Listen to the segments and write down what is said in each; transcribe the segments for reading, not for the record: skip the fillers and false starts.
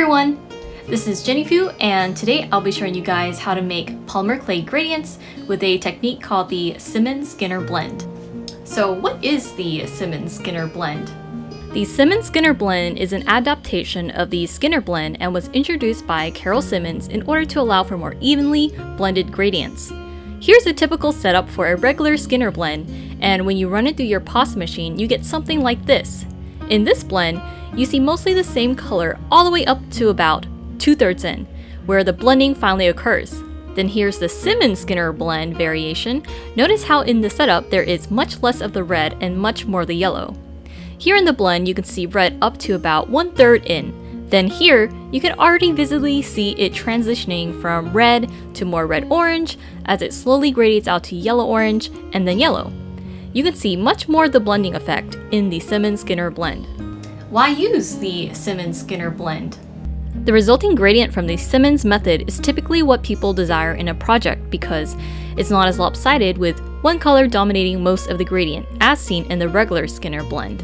everyone! This is Jenny Fu, and today I'll be showing you guys how to make polymer clay gradients with a technique called the Simmons-Skinner blend. So what is the Simmons-Skinner blend? The Simmons-Skinner blend is an adaptation of the Skinner blend and was introduced by Carol Simmons in order to allow for more evenly blended gradients. Here's a typical setup for a regular Skinner blend, and when you run it through your pasta machine, you get something like this. In this blend, you see mostly the same color all the way up to about 2/3 in, where the blending finally occurs. Then here's the Simmons-Skinner blend variation. Notice how in the setup there is much less of the red and much more of the yellow. Here in the blend, you can see red up to about 1/3 in. Then here, you can already visibly see it transitioning from red to more red-orange as it slowly gradiates out to yellow-orange and then yellow. You can see much more of the blending effect in the Simmons-Skinner blend. Why use the Simmons-Skinner blend? The resulting gradient from the Simmons method is typically what people desire in a project because it's not as lopsided with one color dominating most of the gradient as seen in the regular Skinner blend.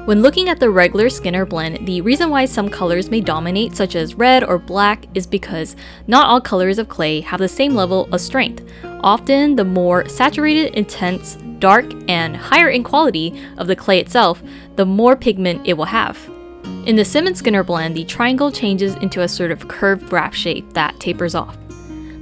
When looking at the regular Skinner blend, the reason why some colors may dominate, such as red or black, is because not all colors of clay have the same level of strength. Often, the more saturated, intense, dark, and higher in quality of the clay itself, the more pigment it will have. In the Simmons-Skinner blend, the triangle changes into a sort of curved graph shape that tapers off.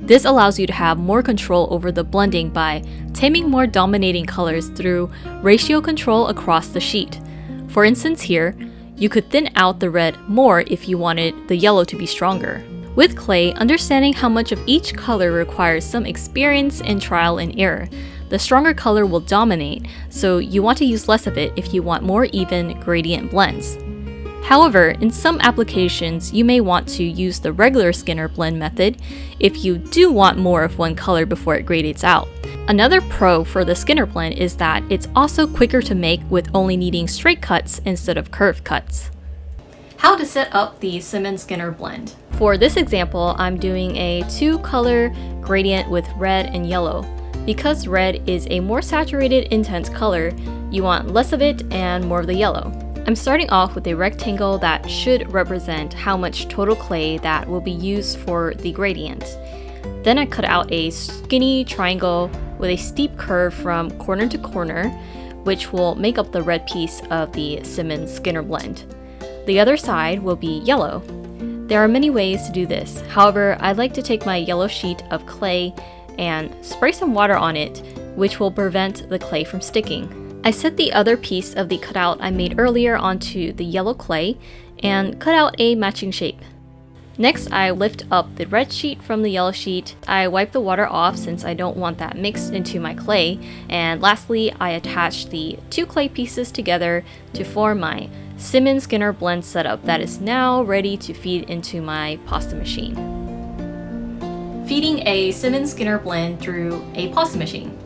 This allows you to have more control over the blending by taming more dominating colors through ratio control across the sheet. For instance here, you could thin out the red more if you wanted the yellow to be stronger. With clay, understanding how much of each color requires some experience and trial and error. The stronger color will dominate, so you want to use less of it if you want more even gradient blends. However, in some applications, you may want to use the regular Skinner blend method if you do want more of one color before it gradiates out. Another pro for the Skinner blend is that it's also quicker to make with only needing straight cuts instead of curved cuts. How to set up the Simmons-Skinner blend. For this example, I'm doing a 2-color gradient with red and yellow. Because red is a more saturated, intense color, you want less of it and more of the yellow. I'm starting off with a rectangle that should represent how much total clay that will be used for the gradient. Then I cut out a skinny triangle with a steep curve from corner to corner, which will make up the red piece of the Simmons-Skinner blend. The other side will be yellow. There are many ways to do this. However, I like to take my yellow sheet of clay and spray some water on it, which will prevent the clay from sticking. I set the other piece of the cutout I made earlier onto the yellow clay and cut out a matching shape. Next, I lift up the red sheet from the yellow sheet. I wipe the water off since I don't want that mixed into my clay. And lastly, I attach the 2 clay pieces together to form my Simmons-Skinner blend setup that is now ready to feed into my pasta machine. Feeding a Simmons-Skinner blend through a pasta machine.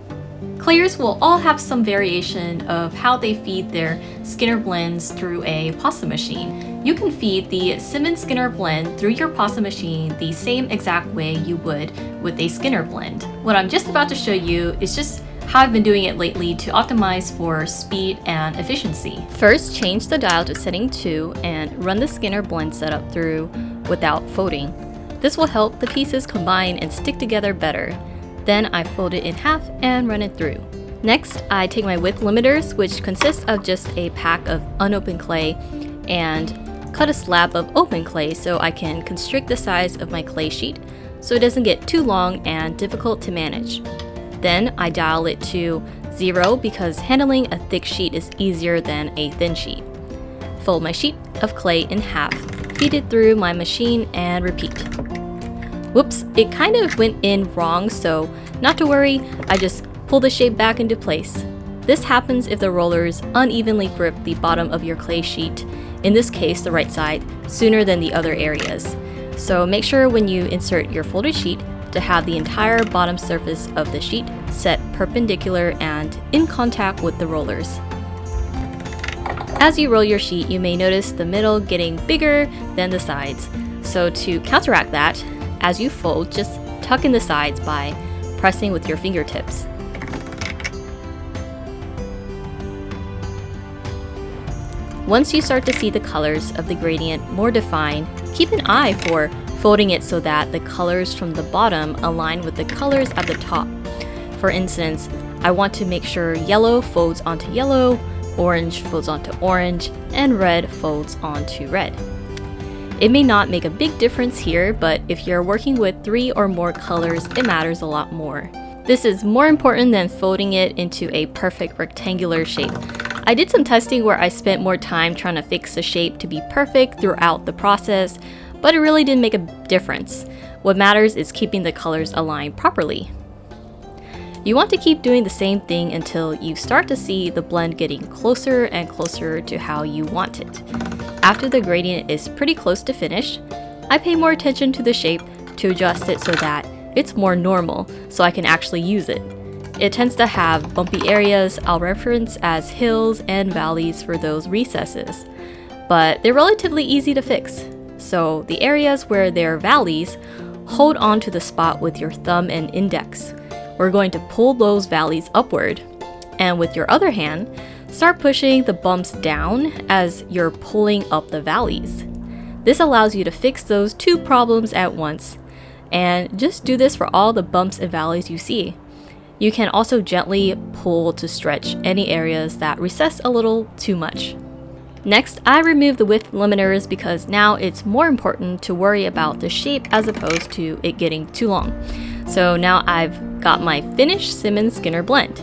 Clayers will all have some variation of how they feed their Skinner blends through a pasta machine. You can feed the Simmons-Skinner blend through your pasta machine the same exact way you would with a Skinner blend. What I'm just about to show you is just how I've been doing it lately to optimize for speed and efficiency. First, change the dial to setting 2 and run the Skinner blend setup through without folding. This will help the pieces combine and stick together better. Then I fold it in half and run it through. Next, I take my width limiters, which consist of just a pack of unopened clay, and cut a slab of open clay so I can constrict the size of my clay sheet so it doesn't get too long and difficult to manage. Then I dial it to 0 because handling a thick sheet is easier than a thin sheet. Fold my sheet of clay in half, feed it through my machine, and repeat. Whoops, it kind of went in wrong, so not to worry, I just pull the shape back into place. This happens if the rollers unevenly grip the bottom of your clay sheet, in this case the right side, sooner than the other areas. So make sure when you insert your folded sheet to have the entire bottom surface of the sheet set perpendicular and in contact with the rollers. As you roll your sheet, you may notice the middle getting bigger than the sides. So to counteract that, as you fold, just tuck in the sides by pressing with your fingertips. Once you start to see the colors of the gradient more defined, keep an eye for folding it so that the colors from the bottom align with the colors at the top. For instance, I want to make sure yellow folds onto yellow, orange folds onto orange, and red folds onto red. It may not make a big difference here, but if you're working with 3 or more colors, it matters a lot more. This is more important than folding it into a perfect rectangular shape. I did some testing where I spent more time trying to fix the shape to be perfect throughout the process, but it really didn't make a difference. What matters is keeping the colors aligned properly. You want to keep doing the same thing until you start to see the blend getting closer and closer to how you want it. After the gradient is pretty close to finish, I pay more attention to the shape to adjust it so that it's more normal, so I can actually use it. It tends to have bumpy areas I'll reference as hills and valleys for those recesses, but they're relatively easy to fix. So the areas where there are valleys, hold on to the spot with your thumb and index. We're going to pull those valleys upward, and with your other hand, start pushing the bumps down as you're pulling up the valleys. This allows you to fix those 2 problems at once, and just do this for all the bumps and valleys you see. You can also gently pull to stretch any areas that recess a little too much. Next, I remove the width limiters because now it's more important to worry about the shape as opposed to it getting too long. So now I've got my finished Simmons Skinner blend.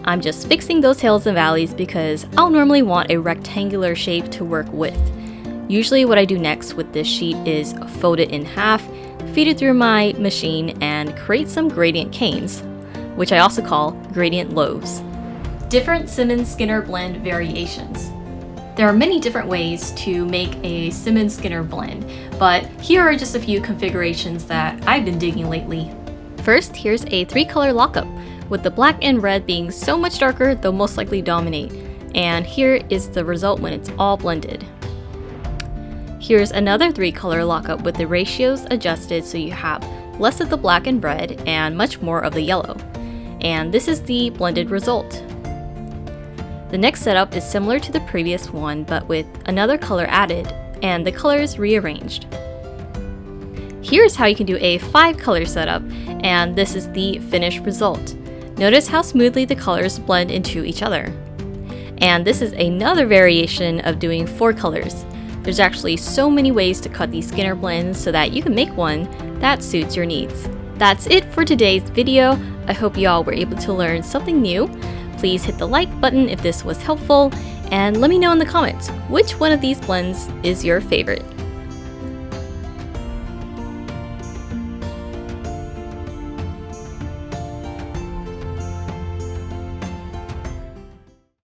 I'm just fixing those hills and valleys because I'll normally want a rectangular shape to work with. Usually what I do next with this sheet is fold it in half, feed it through my machine, and create some gradient canes, which I also call gradient loaves. Different Simmons Skinner blend variations. There are many different ways to make a Simmons Skinner blend, but here are just a few configurations that I've been digging lately. First, here's a 3-color lockup, with the black and red being so much darker they'll most likely dominate. And here is the result when it's all blended. Here's another 3-color lockup with the ratios adjusted so you have less of the black and red and much more of the yellow. And this is the blended result. The next setup is similar to the previous one but with another color added and the colors rearranged. Here's how you can do a 5-color setup, and this is the finished result. Notice how smoothly the colors blend into each other. And this is another variation of doing 4 colors. There's actually so many ways to cut these Skinner blends so that you can make one that suits your needs. That's it for today's video. I hope you all were able to learn something new. Please hit the like button if this was helpful, and let me know in the comments which one of these blends is your favorite.